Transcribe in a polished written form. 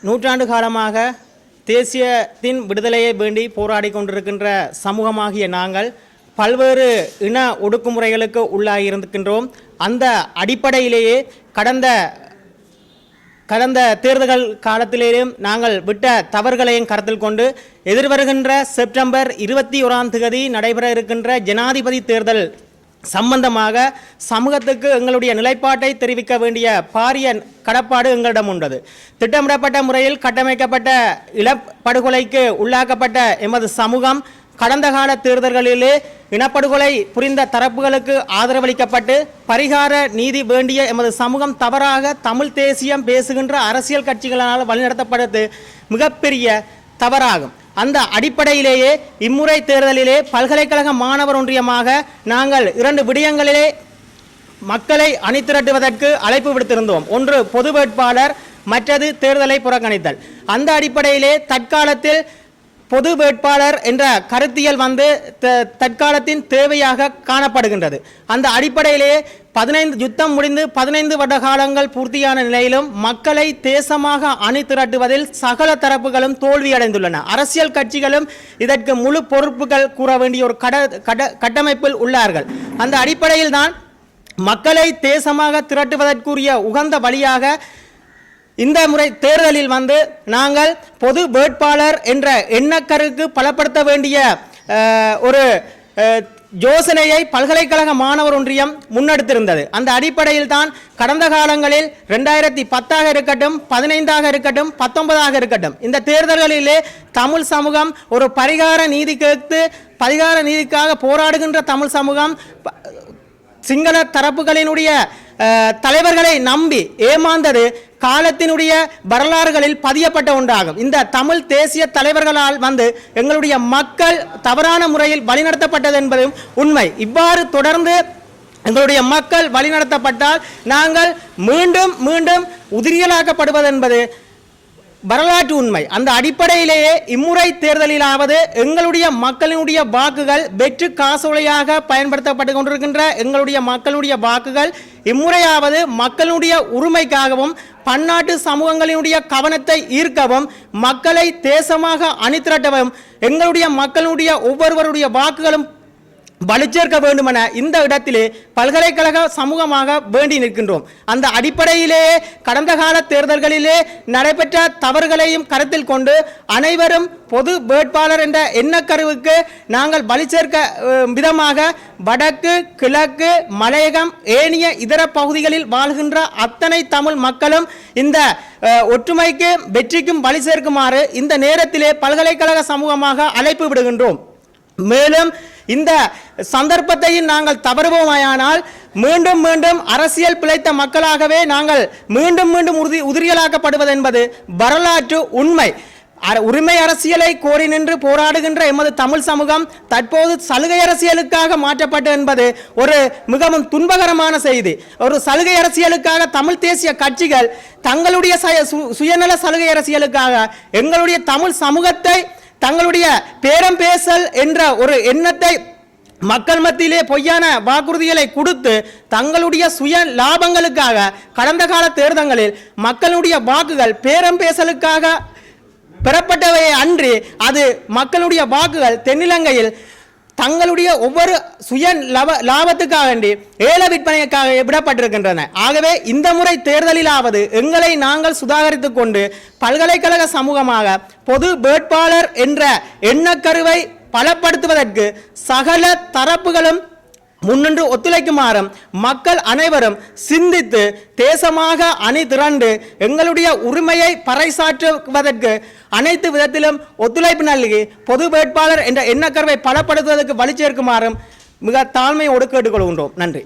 நூற்றாண்டு காலமாக தேசியத்தின் விடுதலையை வேண்டி போராடி கொண்டிருக்கின்ற சமூகமாகிய நாங்கள் பல்வேறு இன ஒடுக்குமுறைகளுக்கு உள்ளாகியிருக்கின்றோம். அந்த அடிப்படையிலேயே கடந்த தேர்தல்கள் காலத்திலேயும் நாங்கள் விட்ட தவறுகளையும் கருத்தில் கொண்டு எதிர்வருகின்ற செப்டம்பர் 21ஆம் தேதி நடைபெற இருக்கின்ற ஜனாதிபதி தேர்தல் சம்பந்தமாக சமூகத்துக்கு எங்களுடைய நிலைப்பாட்டை தெரிவிக்க வேண்டிய பாரிய கடப்பாடு எங்களிடம் உள்ளது. திட்டமிடப்பட்ட முறையில் கட்டமைக்கப்பட்ட இனப்படுகொலைக்கு உள்ளாக்கப்பட்ட எமது சமூகம் கடந்த கால தேர்தல்களிலே இனப்படுகொலை புரிந்த தரப்புகளுக்கு ஆதரவளிக்கப்பட்டு பரிகார நீதி வேண்டிய எமது சமூகம் தவறாக தமிழ் தேசியம் பேசுகின்ற அரசியல் கட்சிகளால் வழிநடத்தப்படுவது மிகப்பெரிய தவறாகும். அந்த அடிப்படையிலேயே இம்முறை தேர்தலிலே பல்கலைக்கழக மாணவர் ஒன்றியமாக நாங்கள் 2 விடயங்களிலே மக்களை அணிதிரட்டுவதற்கு அழைப்பு விடுத்திருந்தோம். ஒன்று பொது வேட்பாளர், மற்றது தேர்தலை புறக்கணித்தல். அந்த அடிப்படையிலே தற்காலத்தில் பொது வேட்பாளர் என்ற கருத்தியல் தற்காலத்தின் தேவையாக காணப்படுகின்றது. அந்த அடிப்படையிலே யுத்தம் முடிந்து 15 வருட காலங்கள் பூர்த்தியான நிலையிலும் மக்களை தேசமாக அணி திரட்டுவதில் சகல தரப்புகளும் தோல்வியடைந்துள்ளன. அரசியல் கட்சிகளும் இதற்கு முழு பொறுப்புகள் கூற வேண்டிய ஒரு கட்டமைப்பில் உள்ளார்கள். அந்த அடிப்படையில் தான் மக்களை தேசமாக திரட்டுவதற்குரிய உகந்த வழியாக இந்த முறை தேர்தலில் நாங்கள் பொது வேட்பாளர் என்ற எண்ணக்கருக்கு பலப்படுத்த வேண்டிய ஒரு யோசனையை பல்கலைக்கழக மாணவர் ஒன்றியம் முன்னெடுத்திருந்தது. அந்த அடிப்படையில் தான் கடந்த காலங்களில் 2010ஆக இருக்கட்டும், 15ஆக இருக்கட்டும், 19ஆக இருக்கட்டும், இந்த தேர்தல்களிலே தமிழ் சமூகம் ஒரு பரிகார நீதி கேட்டு பரிகார நீதிக்காக போராடுகின்ற தமிழ் சமூகம் சிங்கள தரப்புகளினுடைய தலைவர்களை நம்பி ஏமாந்தது காலத்தினுடைய வரலாறுகளில் பதியப்பட்ட ஒன்றாகும். இந்த தமிழ் தேசிய தலைவர்களால் எங்களுடைய மக்கள் தவறான முறையில் வழிநடத்தப்பட்டது என்பதும் உண்மை. இவ்வாறு தொடர்ந்து எங்களுடைய மக்கள் வழிநடத்தப்பட்டால் நாங்கள் மீண்டும் மீண்டும் உதிரியலாக்கப்படுவது என்பது வரலாற்று உண்மை. அந்த அடிப்படையிலேயே இம்முறை தேர்தலிலாவது எங்களுடைய மக்களினுடைய வாக்குகள் வெற்று காசோலையாக பயன்படுத்தப்பட்டு கொண்டிருக்கின்ற எங்களுடைய மக்களுடைய வாக்குகள் இம்முறையாவது மக்களுடைய உரிமைக்காகவும் பன்னாட்டு சமூகங்களினுடைய கவனத்தை ஈர்க்கவும் மக்களை தேசமாக அணிதிரட்டவும் எங்களுடைய மக்களுடைய ஒவ்வொருவருடைய வாக்குகளும் வலுச்சேர்க்க வேண்டுமென இந்த இடத்திலே பல்கலைக்கழக சமூகமாக வேண்டி நிற்கின்றோம். அந்த அடிப்படையிலேயே கடந்த கால தேர்தல்களிலே நடைபெற்ற தவறுகளையும் கருத்தில் கொண்டு அனைவரும் பொது வேட்பாளர் என்ற எண்ணக்கருவுக்கு நாங்கள் வலுச்சேர்க்க விதமாக வடக்கு, கிழக்கு, மலையகம், ஏனைய இதர பகுதிகளில் வாழ்கின்ற அத்தனை தமிழ் மக்களும் இந்த ஒற்றுமைக்கு வெற்றிக்கும் வலி சேர்க்குமாறு இந்த நேரத்திலே பல்கலைக்கழக சமூகமாக அழைப்பு விடுகின்றோம். மேலும் இந்த சந்தர்ப்பத்தையும் நாங்கள் தவறுவோமானால் மீண்டும் மீண்டும் அரசியல் பிழைத்த மக்களாகவே நாங்கள் மீண்டும் மீண்டும் உதிரியலாக்கப்படுவது என்பது வரலாற்று உண்மை. உரிமை அரசியலை கோரி நின்று போராடுகின்ற எமது தமிழ் சமூகம் தற்போது சலுகை அரசியலுக்காக மாற்றப்பட்டது என்பது ஒரு மிகவும் துன்பகரமான செய்தி. ஒரு சலுகை அரசியலுக்காக தமிழ் தேசிய கட்சிகள் தங்களுடைய சுயநல சலுகை அரசியலுக்காக எங்களுடைய தமிழ் சமூகத்தை தங்களுடைய பேரம் பேசல் என்ற ஒரு எண்ணத்தை மக்கள் மத்தியிலே பொய்யான வாக்குறுதிகளை கொடுத்து தங்களுடைய சுய லாபங்களுக்காக கடந்த கால தேர்தல்களில் மக்களுடைய வாக்குகள் பேரம் பேசலுக்காக பெறப்பட்டவை அன்றி அது மக்களுடைய வாக்குகள் தென்னிலங்கையில் தங்களுடைய ஒவ்வொரு சுய லாபத்துக்காக வேண்டி ஏல விற்பனைக்காக விடப்பட்டிருக்கின்றன. ஆகவே இந்த முறை தேர்தலிலாவது எங்களை நாங்கள் சுதாகரித்துக் கொண்டு பல்கலைக்கழக சமூகமாக பொது வேட்பாளர் என்ற எண்ணக்கருவை பலப்படுத்துவதற்கு சகல தரப்புகளும் முன்னின்று ஒத்துழைக்குமாறும் மக்கள் அனைவரும் சிந்தித்து தேசமாக அணி திரண்டு எங்களுடைய உரிமையை பறைசாற்றுவதற்கு அனைத்து விதத்திலும் ஒத்துழைப்பு நல்கி பொது வேட்பாளர் என்ற எண்ணக்கருவை பலப்படுத்துவதற்கு வலி சேர்க்குமாறும் மிக தாழ்மையோடு கேட்டுக்கொள்கின்றோம். நன்றி.